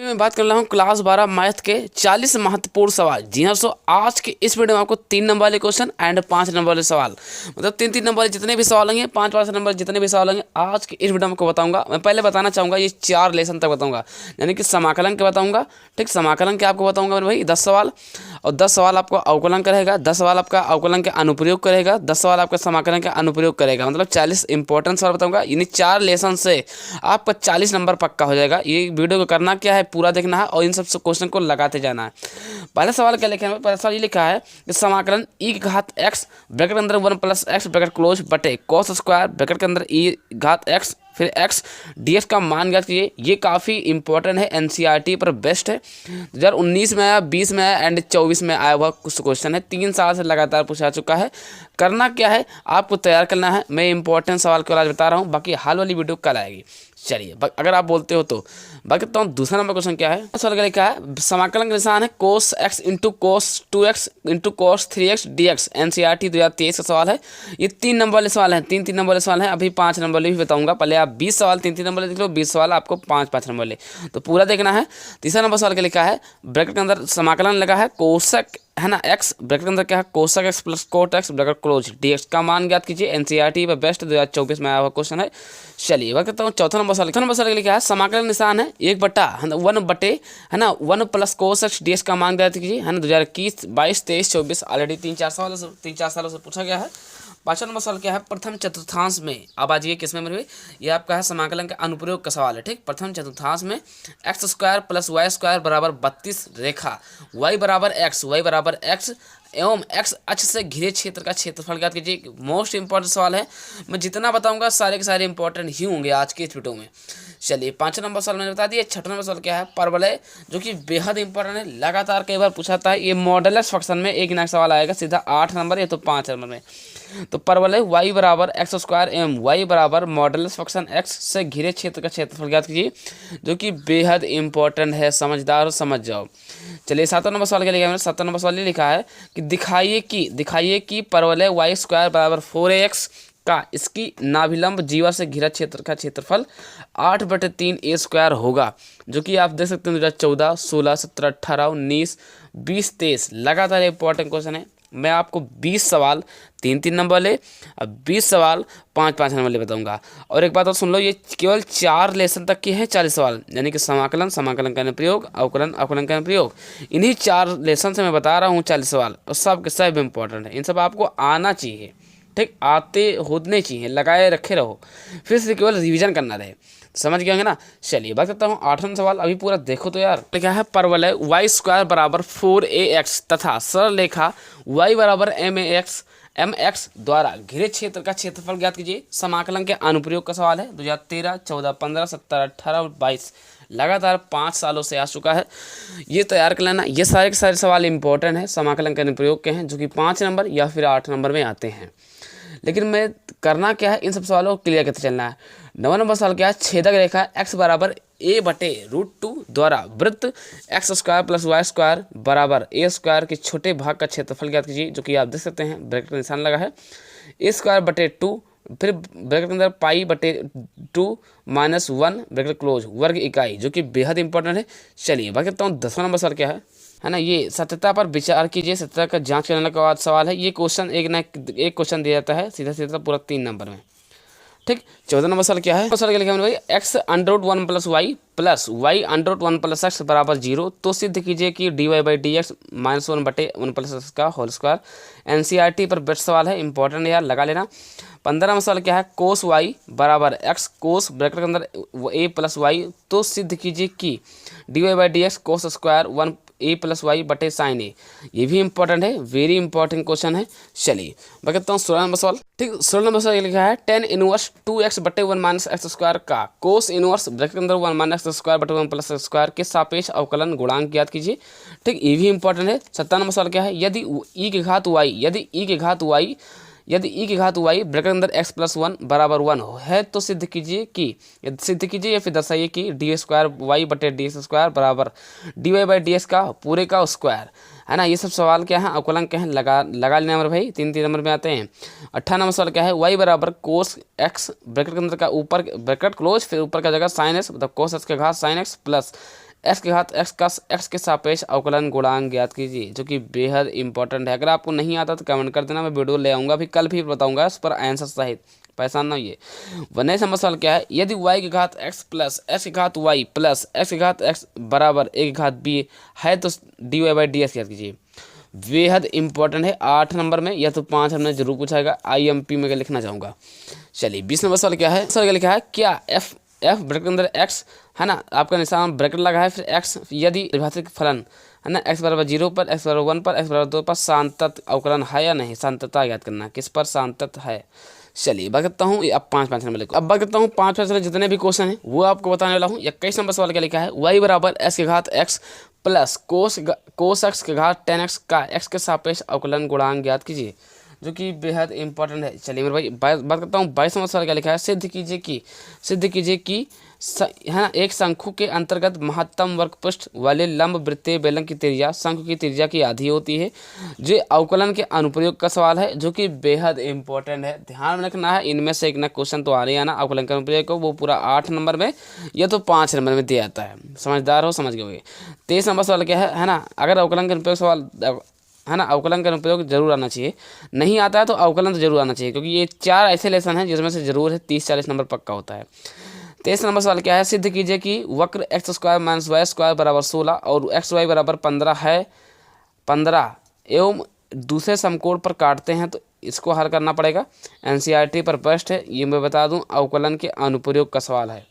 मैं बात कर रहा हूँ क्लास 12 मैथ के 40 महत्वपूर्ण सवाल। जी हाँ दोस्तों, आज के इस वीडियो में आपको 3 नंबर वाले क्वेश्चन एंड 5 नंबर वाले सवाल, मतलब 3 नंबर वाले जितने भी सवाल होंगे, 5 नंबर जितने भी सवाल होंगे, आज के इस वीडियो में आपको बताऊंगा। मैं पहले बताना चाहूँगा ये 4 लेसन तक बताऊँगा, यानी कि समाकलन के बताऊँगा। ठीक, समाकलन के आपको बताऊँगा मेरे भाई 10 सवाल, और 10 सवाल आपको अवकलन करेगा, 10 सवाल आपका अवकलन के अनुप्रयोग करेगा, 10 सवाल आपका समाकलन के अनुप्रयोग करेगा, मतलब 40 इंपॉर्टेंट सवाल बताऊँगा। यानी 4 लेसन से आपका 40 नंबर पक्का हो जाएगा। ये वीडियो को करना क्या है, पूरा देखना है और इन सब क्वेश्चन को लगाते जाना है। पहला सवाल क्या लिखा है? पहला सवाल ये लिखा है कि समाकलन e की घात x ब्रैकेट के अंदर 1 प्लस x ब्रैकेट क्लोज बटे cos स्क्वायर ब्रैकेट के अंदर e घात x फिर x dx का मान ज्ञात कीजिए। ये काफ़ी इंपॉर्टेंट है, एनसीईआरटी पर बेस्ट है। 2019 में आया, 20 में आया एंड 24 में आया हुआ कुछ क्वेश्चन है, 3 साल से लगातार पूछा चुका है। करना क्या है, आपको तैयार करना है। मैं इंपॉर्टेंट सवाल को आज बता रहा हूँ, बाकी हाल वाली वीडियो कल आएगी। चलिए, अगर आप बोलते हो तो बाकी तो दूसरा नंबर क्वेश्चन क्या है? सवाल का लिखा है समाकलन का निशान है cos x into cos 2x into cos 3x dx। NCERT 2023 का सवाल है। ये 3 नंबर वाले सवाल हैं, 3 नंबर वाले सवाल हैं। अभी 5 नंबर वाले भी बताऊंगा। पहले आप 20 सवाल 3 नंबर वाले देख लो, 20 सवाल आपको 5 नंबर वाले, तो पूरा देखना है। तीसरा नंबर सवाल का लिखा है ब्रैकेट के अंदर समाकलन लगा है कोसक है ना x ब्रैकेट के अंदर क्या है कोसक x plus coat x bracket close dx का मान ज्ञात कीजिए। एनसीईआरटी पर बेस्ट 2024 में आया हुआ क्वेश्चन है। चलिए बात करता हूँ चौथा नंबर सवाल। का लिखा है समाकलन निशान है 1 बटे है ना 1 प्लस कोस x dx का मान ज्ञात कीजिए, है ना। 2021 22 23 24 ऑलरेडी 3-4 सालों से पूछा गया है। पांचवा नंबर सवाल क्या है? प्रथम चतुर्थांश में, अब आज ये किसमें मेरे? ये आपका है समाकलन के अनुप्रयोग का सवाल है। ठीक, प्रथम चतुर्थांश में x square plus y square बराबर 32 रेखा वाई बराबर एक्स एवं एक्स अक्ष से घिरे क्षेत्र का क्षेत्रफल ज्ञात कीजिए। मोस्ट इंपॉर्टेंट सवाल है। मैं जितना बताऊंगा सारे के सारे इंपॉर्टेंट ही होंगे आज के इस वीडियो में। चलिए, 5 नंबर सवाल मैंने बता दिया। 6वां नंबर सवाल क्या है? परवलय, जो कि बेहद इंपॉर्टेंट है, लगातार कई बार पूछा था। ये मॉडुलस फंक्शन में एक ना सवाल आएगा सीधा 8 नंबर या तो 5 नंबर में। तो परवलय y बराबर एक्स स्क्वायर एम y बराबर मॉडुलस फंक्शन x से घिरे क्षेत्र का क्षेत्रफल ज्ञात कीजिए, जो कि बेहद इंपॉर्टेंट है। समझदार समझ जाओ। चलिए, 7वां नंबर सवाल क्या लिखा है? 7वां नंबर सवाल ये लिखा है कि दिखाइए कि परवलय y स्क्वायर बराबर 4ax का इसकी नाभिलंब जीवा से घिरा क्षेत्र का क्षेत्रफल 8/3 a स्क्वायर होगा, जो कि आप देख सकते हैं 2014 16 17 18 19 20 23 लगातार इंपॉर्टेंट क्वेश्चन है। मैं आपको 20 सवाल 3 नंबर वाले और 20 सवाल 5 नंबर वाले बताऊंगा। और एक बात और सुन लो, ये केवल 4 लेसन तक के हैं 40 सवाल, यानी कि समाकलन का अनुप्रयोग, अवकलन का अनुप्रयोग। इन्हीं 4 लेसन से मैं बता रहा हूँ 40 सवाल, और सब के सब इंपॉर्टेंट है। इन सब आपको आना चाहिए। ठीक, आते होने चाहिए, लगाए रखे रहो, फिर से केवल रिवीजन करना रहे। समझ गए होंगे ना। चलिए बात करता हूँ 8वां सवाल। अभी पूरा देखो तो यार, क्या है? परवलय y स्क्वायर बराबर 4ax तथा सरल रेखा y बराबर mx द्वारा घिरे क्षेत्र का क्षेत्रफल ज्ञात कीजिए। समाकलन के अनुप्रयोग का सवाल है। 2013 14 15 17 18 और 22 लगातार 5 सालों से आ चुका है। ये तैयार कर लेना। ये सारे के सारे सवाल इंपॉर्टेंट है, समाकलन के अनुप्रयोग के हैं, जो कि 5 नंबर या फिर 8 नंबर में आते हैं। लेकिन मैं करना क्या है, इन सब सवालों को क्लियर करते चलना है। 9वां नंबर सवाल क्या है? छेदक रेखा x बराबर a/√2 द्वारा वृत्त x square plus y square बराबर a स्क्वायर के छोटे भाग का क्षेत्रफल ज्ञात कीजिए, जो कि आप देख सकते हैं ब्रैकेट का निशान लगा है। a²/2 फिर ब्रैकेट के अंदर π/2 -1 ब्रैकेट क्लोज वर्ग इकाई, जो कि बेहद इंपॉर्टेंट है। चलिए बात करता हूँ 10वां नंबर सवाल क्या है ना। ये सत्यता पर विचार कीजिए, सत्यता का जांच करने के बाद सवाल है। ये क्वेश्चन एक क्वेश्चन दिया जाता है सीधा पूरा 3 नंबर में। ठीक, 14 नंबर सवाल क्या है? सवाल क्या लिखा है भाई? x√1 plus y √1 plus x बराबर 0, तो सिद्ध कीजिए कि dy/dx -1/1 प्लस x का होल स्क्वायर। एनसीईआरटी पर बेस्ट सवाल है, इंपॉर्टेंट यार, लगा लेना। 15 नंबर सवाल क्या है? कोस y बराबर x कोस ब्रैकेट के अंदर a प्लस y, तो सिद्ध कीजिए कि dy/dx cos square 1 a plus y बटे साइन ए। ये भी इंपॉर्टेंट है, वेरी इंपॉर्टेंट क्वेश्चन है। चलिए मैं कहता हूँ 16 नंबर सवाल। ठीक, 16 नंबर सवाल लिखा है tan इनवर्स 2x बटे 1 माइनस एक्स स्क्वायर का कोस इनवर्स ब्रैकेट के अंदर 1 माइनस एक्स स्क्वायर बटे 1 प्लस एक्स स्क्वायर के सापेक्ष अवकलन गुणांक ज्ञात कीजिए। ठीक, ये भी इंपॉर्टेंट है। 17 नंबर सवाल क्या है? यदि e की घात y ब्रैकेट के अंदर x प्लस 1 बराबर 1 है, तो सिद्ध कीजिए या फिर दर्शाइए कि dy² y बटे dx स्क्वायर बराबर dy/dx का पूरे का स्क्वायर, है ना। ये सब सवाल क्या है? अवकलन क्या है? लगा लेना मेरे भाई, 3 नंबर में आते हैं। 18 नंबर सवाल क्या है? y बराबर कोस x ब्रैकेट के अंदर का ऊपर ब्रैकेट क्लोज फिर ऊपर का जगह साइन x, मतलब कोस x के घात साइन x प्लस एक्स के सापेक्ष अवकलन गुणांक ज्ञात कीजिए, जो कि बेहद इंपॉर्टेंट है। अगर आपको नहीं आता तो कमेंट कर देना, मैं वीडियो ले आऊँगा, फिर कल भी बताऊँगा इस पर आंसर सहित, परेशान ना होइए। वह समझ सवाल क्या है, यदि y की घात x प्लस x की घात y प्लस x की घात x बराबर a की घात b है तो dy बाई डी एक्स ज्ञात कीजिए। बेहद इंपॉर्टेंट है, 8 नंबर में या तो 5 हमने जरूर पूछाएगा, IMP में लिखना चाहूँगा। चलिए 20 नंबर सवाल क्या है, सवाल लिखा है क्या f ब्रैकेट के अंदर x है ना, आपका निशान ब्रैकेट लगा है, फिर x यदि परिभाषित फलन है ना x बराबर 0 पर, x बराबर 1 पर, x बराबर 2 पर शांतत अवकलन है या नहीं, शांतता याद करना किस पर शांतत है। चलिए बात करता हूँ अब 5 नंबर लिखो। अब बात करता हूँ 5 में जितने भी क्वेश्चन हैं वो आपको बताने वाला हूँ। 21 नंबर सवाल क्या लिखा है, y बराबर x की घात x प्लस कोस x की घात 10x का x के सापेक्ष अवकलन गुणांक ज्ञात कीजिए, जो कि बेहद इंपॉर्टेंट है। चलिए मेरे भाई बात करता हूँ 22 नंबर सवाल क्या लिखा है, सिद्ध कीजिए कि है ना एक शंकु के अंतर्गत महत्तम वर्ग पृष्ठ वाले लंब वृत्तीय बेलन की त्रिज्या शंकु की त्रिज्या की आधी होती है। जो अवकलन के अनुप्रयोग का सवाल है, जो कि बेहद इंपॉर्टेंट है, ध्यान में रखना है। इनमें से एक ना क्वेश्चन तो आ रही है ना अवकलन के अनुप्रयोग को, वो पूरा 8 नंबर में या तो 5 नंबर में दिया जाता है, समझदार हो समझ गए। 23 नंबर सवाल क्या है ना, अगर अवकलन के अनुप्रयोग सवाल है ना, अवकलन का अनुप्रयोग जरूर आना चाहिए, नहीं आता है तो अवकलन तो जरूर आना चाहिए, क्योंकि ये 4 ऐसे लेसन हैं जिसमें से जरूर है 30-40 नंबर पक्का होता है। 23 नंबर सवाल क्या है, सिद्ध कीजिए कि वक्र x square minus y square बराबर 16 और एक्स वाई बराबर 15 एवं दूसरे समकोण पर काटते हैं, तो इसको हल करना पड़ेगा। NCERT पर बेस्ट है, ये मैं बता दूं अवकलन के अनुप्रयोग का सवाल है,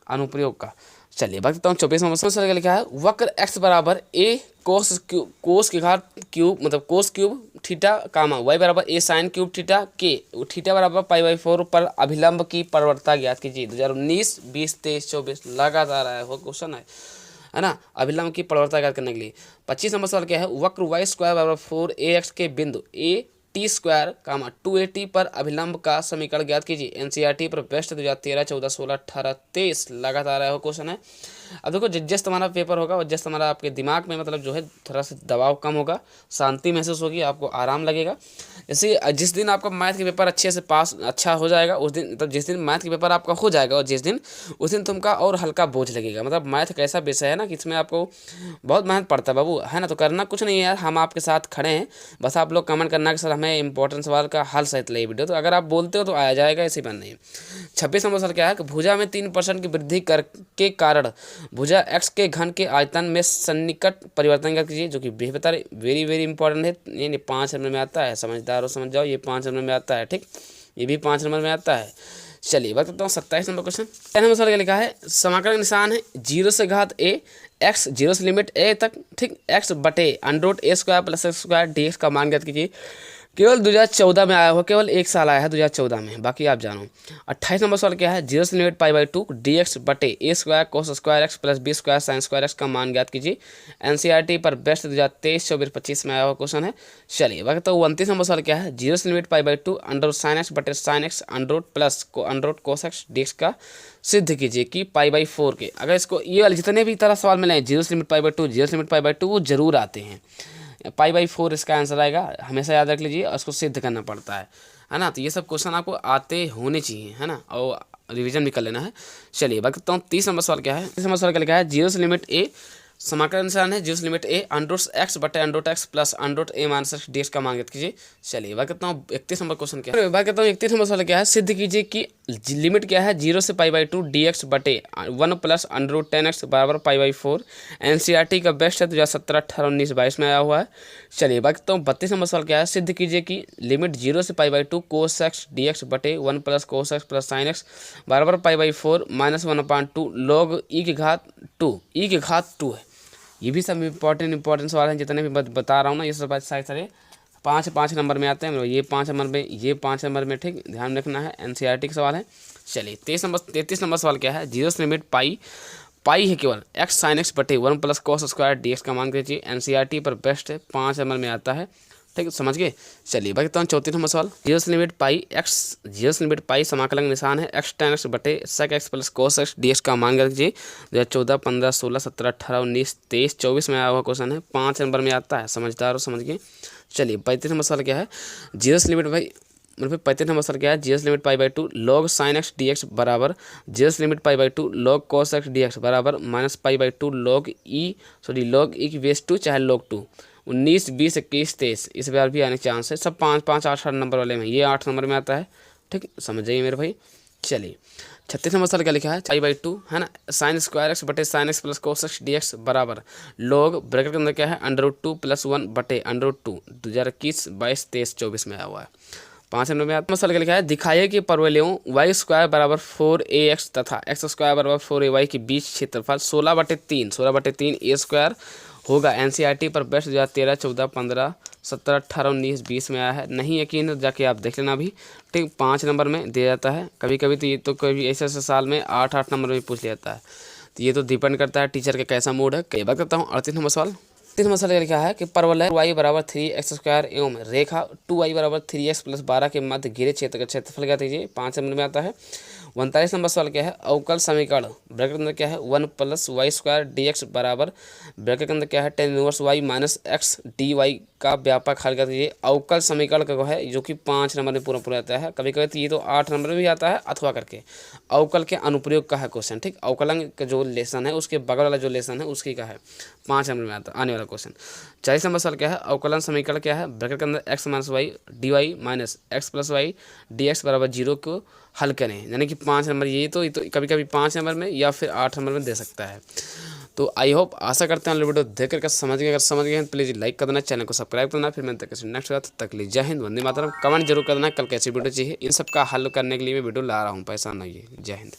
अनुप्रयोग का। चलिए बात करता हूँ 24 नंबर सवाल क्या लिखा है, वक्र x बराबर a कोस की घात क्यूब मतलब कोस क्यूब थीटा कामा y बराबर a साइन क्यूब थीटा के थीटा बराबर π/4 पर अभिलंब की परवरता ज्ञात कीजिए। 2019, 20, 23, 24 लगातार आया हो क्वेश्चन है ना, अभिलंब की परवरता ज्ञात करने के लिए। 25 नंबर सवाल क्या है, वक्र y स्क्वायर बराबर 4ax के बिंदु टी स्क्वायर कामा 280 पर अभिलंब का समीकरण ज्ञात कीजिए। NCERT पर बेस्ट 2013, 14, 16, 18, 23 लगातार आया हो क्वेश्चन है। अब देखो जिस तुम्हारा पेपर होगा और जिस तुम्हारा आपके दिमाग में मतलब जो है थोड़ा सा दबाव कम होगा, शांति महसूस होगी, आपको आराम लगेगा। जैसे जिस दिन आपका मैथ के पेपर अच्छे से पास अच्छा हो जाएगा उस दिन, मतलब जिस दिन मैथ के पेपर आपका हो जाएगा और उस दिन तुमका और हल्का बोझ लगेगा। मतलब मैथ एक ऐसा विषय है ना कि इसमें आपको बहुत मेहनत पड़ता है बाबू, है ना। तो करना कुछ नहीं है यार, हम आपके साथ खड़े हैं, बस आप लोग कमेंट करना कि सर हमें इंपॉर्टेंट सवाल का हल सहित ले वीडियो, तो अगर आप बोलते हो तो आया जाएगा, ऐसी बात नहीं। 26 नंबर सवाल क्या है कि भुजा में 3% की वृद्धि के कारण भुजा x के घन के आयतन में सन्निकट परिवर्तन कर कीजिए, जो कि बेहतर वेरी वेरी इंपॉर्टेंट है। ये 5 नंबर में आता है, समझदार हो समझ जाओ, ये 5 नंबर में आता है, ठीक, ये भी 5 नंबर में आता है। चलिए बात करता हूँ 27 नंबर क्वेश्चन। नंबर सवाल क्या लिखा है, समाकलन निशान है 0 से घात a x 0 से लिमिट a तक, ठीक, x बटे √a square plus x square dx का मान ज्ञात कीजिए। केवल 2014 में आया हो, केवल 1 साल आया है 2014 में, बाकी आप जानो। 28 नंबर सवाल क्या है, 0 से लिमिट π/2 dx बटे a square cos square x plus b square sine square x का मान ज्ञात कीजिए। NCERT पर बेस्ट 2023, 24, 25 में आया हुआ क्वेश्चन है। चलिए बात तो 29 नंबर सवाल क्या है, 0 से लिमिट π/2 √ sin x बटे sin x √ plus √ cos x dx का सिद्ध कीजिए कि π/4 के। अगर इसको ये वाले जितने भी तरह सवाल मिले 0 से लिमिट π/2, 0 से लिमिट π/2 वो जरूर आते हैं। π/4 इसका आंसर आएगा, हमेशा याद रख लीजिए, और उसको सिद्ध करना पड़ता है ना। तो ये सब क्वेश्चन आपको आते होने चाहिए, है ना, और रिवीजन भी कर लेना है। चलिए बात करता हूँ 30 नंबर सवाल क्या है। 30 नंबर सवाल क्या लिखा है, 0 से लिमिट a समाकलन निशान है 0 से लिमिट a √x बटे √x plus √a minus x dx का मान ज्ञात कीजिए। चलिए बात करता हूँ 31 नंबर क्वेश्चन क्या है। बात करता हूँ 31 नंबर सवाल क्या है, सिद्ध कीजिए कि लिमिट क्या है 0 से π/2 dx बटे 1 प्लस √10x बराबर π/4। NCERT का बेस्ट है 2017, 18, 19, 22 में आया हुआ है। चलिए बात करता हूँ 32 नंबर सवाल क्या है, सिद्ध कीजिए कि लिमिट 0 से π/2 cos x dx बटे 1 plus cos x plus sin x बराबर π/4 माइनस 1/2 log e की घात 2 है। ये भी सब इंपॉर्टेंट सवाल हैं, जितने भी बता रहा हूँ ना, ये सब सारे 5 नंबर में आते हैं, ये 5 नंबर में, ये 5 नंबर में, ठीक, ध्यान रखना है, NCERT का सवाल है। चलिए 33 नंबर सवाल क्या है, 0 से लिमिट पाई है केवल x sin x बटे 1 प्लस cos स्क्वायर dx का मान कीजिए। NCERT पर बेस्ट है, 5 नंबर में आता है, ठीक, समझ गए। चलिए बाकी 34 नंबर सवाल, 0 से लिमिट पाई समाकलन निशान है x tan x बटे sec x plus cos x dx का मान कर दीजिए। 2014, 15, 16, 17, 18, 19, 23, 24 में आया हुआ क्वेश्चन है, 5 नंबर में आता है, समझदार हो समझ गए। चलिए 35 नंबर सवाल क्या है, 0 से लिमिट मतलब फिर 35 नंबर सवाल क्या है, जीएस limit pi by two log sine x d x बराबर जीएस limit pi by two log cos x d x बराबर minus pi by two log e की बेस टू चाहे लॉग टू। 19, 20, 21, 23 इस बार भी आने के चांस है। सब 5, 5, 8 नंबर वाले में, ये 8 नंबर में आता है। ठीक, समझ जाइए मेरे भाई। चलिए 36 नंबर सवाल क्या लिखा है, पाई बाई टू है ना, साइन स्क्वायर एक्स बटे sine x plus cos x d x बराबर लॉग ब्रैकेट के अंदर क्या है अंडर रूट 2 + 1 बटे अंडर रूट 2 2021, 22, 23, 24 में आया हुआ है। 5 नंबर में आता मसला क्या लिखा है, दिखाइए कि परवलयों वाई स्क्वायर बराबर 4ax तथा एक्स स्क्वायर बराबर 4ay के बीच क्षेत्रफल 16/3 ए स्क्वायर होगा। एनसीईआरटी पर बेस्ट 2013, 14, 15, 17, 18, 19, 20 में आया है। नहीं यकीन तो जाके आप देख लेना भी। ठीक, 5 नंबर में दिया जाता है। कभी कभी तो ये तो कभी ऐसे साल में 8 नंबर में पूछ लिया जाता है। तो ये तो डिपेंड करता है टीचर का कैसा मूड है। कई बात करता हूँ 38 नंबर सवाल। 38 नंबर सवाल लिखा है कि परवलय y बराबर 3x² एवं रेखा 2y बराबर 3x + 12 के मध्य घिरे क्षेत्र का क्षेत्रफल क्या दीजिए। 5 नंबर में आता है। 39 नंबर सवाल क्या है, अवकल समीकरण ब्रैकेट के अंदर क्या है 1 + y² dx बराबर ब्रैकेट के अंदर क्या है tan inverse y minus x dy का व्यापक हल कर दीजिए। अवकल समीकरण का है जो कि 5 नंबर में पूरा आता है। कभी कभी तो ये तो 8 नंबर में भी आता है अथवा करके। अवकल के अनुप्रयोग का है क्वेश्चन। ठीक, अवकलन का जो लेसन है उसके बगल वाला जो लेसन है उसकी का है 5 नंबर में आता आने वाला क्वेश्चन। 40 नंबर सवाल क्या है, अवकलन समीकरण क्या है ब्रैकेट के अंदर x - y dy minus x + y dx बराबर 0 को हल करें। यानी कि 5 नंबर ये तो कभी कभी 5 नंबर में या फिर 8 नंबर में दे सकता है। तो आई होप आशा करते हैं वीडियो देख करके समझ गए। अगर समझ गए हैं प्लीज़ लाइक कर देना, चैनल को सब्सक्राइब करना। फिर मैं तक नेक्स्ट बात तक ली जय हिंद, वंदे मातरम। कमेंट जरूर करना कल कैसी वीडियो चाहिए। इन सब का हल करने के लिए मैं वीडियो ला रहा हूँ, पैसा नहीं है। जय हिंद।